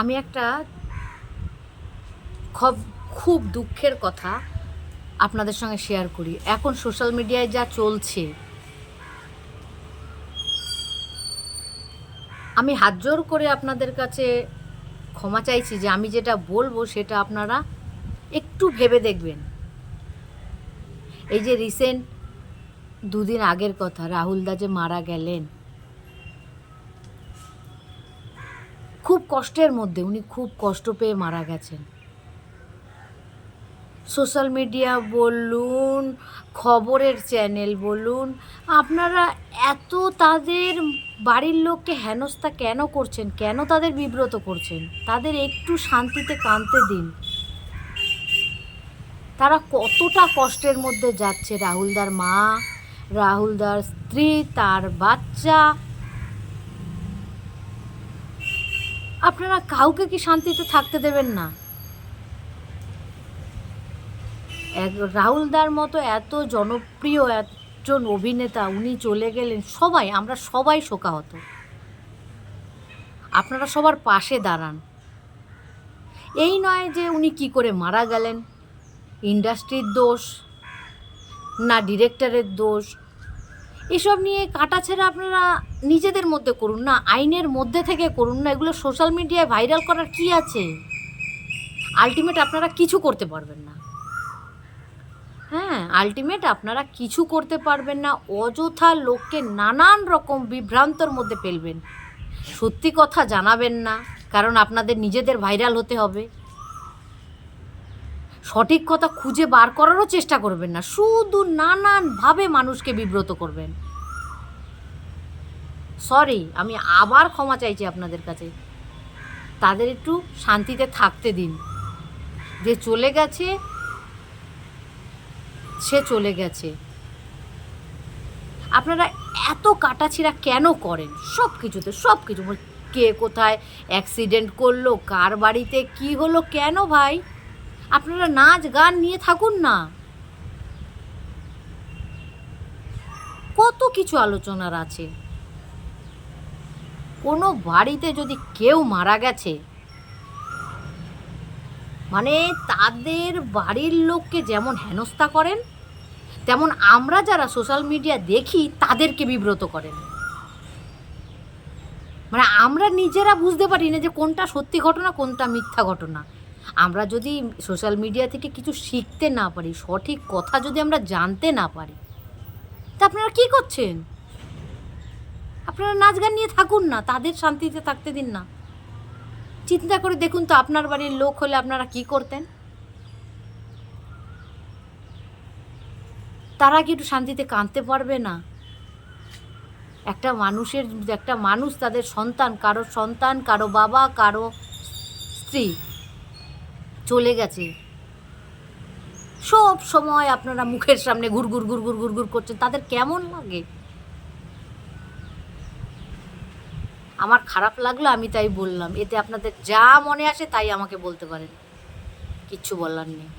আমি একটা খুব দুঃখের কথা আপনাদের সঙ্গে শেয়ার করি। এখন সোশ্যাল মিডিয়ায় যা চলছে, আমি হাত জোর করে আপনাদের কাছে ক্ষমা চাইছি যে আমি যেটা বলবো সেটা আপনারা একটু ভেবে দেখবেন। এই যে রিসেন্ট 2 দিন আগের কথা, রাহুলদা যে মারা গেলেন, খুব কষ্টের মধ্যে, উনি খুব কষ্ট পেয়ে মারা গেছেন। সোশ্যাল মিডিয়া বলুন, খবরের চ্যানেল বলুন, আপনারা এত তাদের বাড়ির লোককে হেনস্থা কেন করছেন, কেন তাদের বিব্রত করছেন? তাদের একটু শান্তিতে কাঁদতে দিন। তারা কতটা কষ্টের মধ্যে যাচ্ছে, রাহুলদার মা, রাহুলদার স্ত্রী, তার বাচ্চা। আপনারা কাউকে কি শান্তিতে থাকতে দেবেন না? রাহুলদার মতো এত জনপ্রিয় একজন অভিনেতা, উনি চলে গেলেন, আমরা সবাই শোকাহত। আপনারা সবার পাশে দাঁড়ান। এই নয় যে উনি কি করে মারা গেলেন, ইন্ডাস্ট্রির দোষ না ডিরেক্টরের দোষ, এসব নিয়ে কাটাছেড়া আপনারা নিজেদের মধ্যে করুন না, আইনের মধ্যে থেকে করুন না। এগুলো সোশ্যাল মিডিয়ায় ভাইরাল করার কি আছে? আলটিমেট আপনারা কিছু করতে পারবেন না। আলটিমেট আপনারা কিছু করতে পারবেন না। অযথা লোককে নানান রকম বিভ্রান্তর মধ্যে ফেলবেন, সত্যি কথা জানাবেন না, কারণ আপনাদের নিজেদের ভাইরাল হতে হবে। সঠিক কথা খুঁজে বার করারও চেষ্টা করবেন না, শুধু নানানভাবে মানুষকে বিব্রত করবেন। সরি, আমি আবার ক্ষমা চাইছি আপনাদের কাছে। তাদের একটু শান্তিতে থাকতে দিন। যে চলে গেছে সে চলে গেছে। আপনারা এত কাটাছিড়া কেন করেন সব কিছুতে? সব কিছু, কে কোথায় অ্যাক্সিডেন্ট করলো, কার বাড়িতে কি হলো, কেন ভাই? আপনারা নাচ গান নিয়ে থাকুন না। কত কিছু আলোচনার আছে। কোনো বাড়িতে যদি কেউ মারা গেছে, মানে তাদের বাড়ির লোককে যেমন হেনস্থা করেন, তেমন আমরা যারা সোশ্যাল মিডিয়া দেখি তাদেরকে বিব্রত করেন। মানে আমরা নিজেরা বুঝতে পারি না যে কোনটা সত্যি ঘটনা, কোনটা মিথ্যা ঘটনা। আমরা যদি সোশ্যাল মিডিয়া থেকে কিছু শিখতে না পারি, সঠিক কথা যদি আমরা জানতে না পারি, তা আপনারা কী করছেন? আপনারা নাচ গান নিয়ে থাকুন না, তাদের শান্তিতে থাকতে দিন না। চিন্তা করে দেখুন তো, আপনার বাড়ির লোক হলে আপনারা কি করতেন? তারা কি একটু শান্তিতে কাঁদতে পারবে না? একটা মানুষ তাদের সন্তান, কারো বাবা, কারো স্ত্রী চলে গেছে, সব সময় আপনারা মুখের সামনে ঘুরঘুর ঘুরঘুর ঘুরঘুর করছেন, তাদের কেমন লাগে? আমার খারাপ লাগলো, আমি তাই বললাম। এতে আপনাদের যা মনে আসে তাই আমাকে বলতে পারেন, কিচ্ছু বলার নেই।